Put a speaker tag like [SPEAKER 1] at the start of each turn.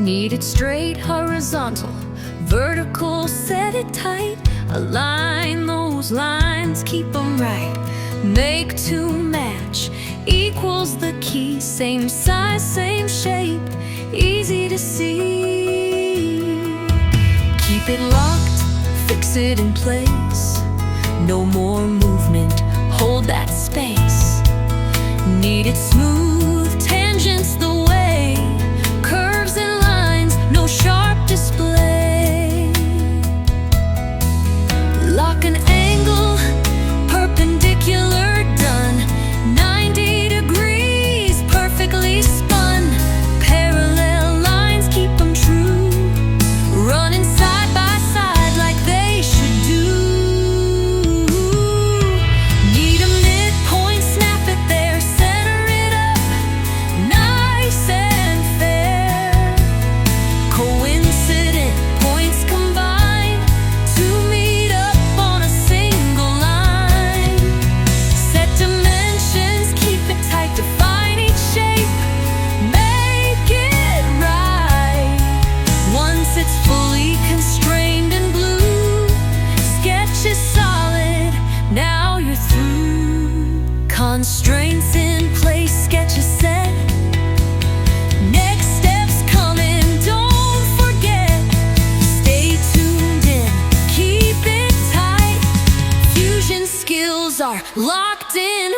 [SPEAKER 1] Need it straight, horizontal, vertical, set it tight. Align those lines, keep them right. Make to match, equals the key. Same size, same shape, easy to see. Keep it locked, fix it in place. No more movement, hold that space. Need it smooth, tangents the way. Curves and lines, no sharp display. Lock an angle, perpendicular, done. 90 degrees, perfectly spun. Parallel lines, keep them true. Running side by side like they should do. Need a midpoint, snap it there, center it up, nice and fair. Coincident points combine to meet up on a single line. Set dimensions, keep it tight, define each shape, make it right. Once it's fully constrained in blue, sketch is solid, now you're through. Constraints in place, sketch is set. Next steps coming, don't forget. Stay tuned in, keep it tight. Fusion skills are locked in.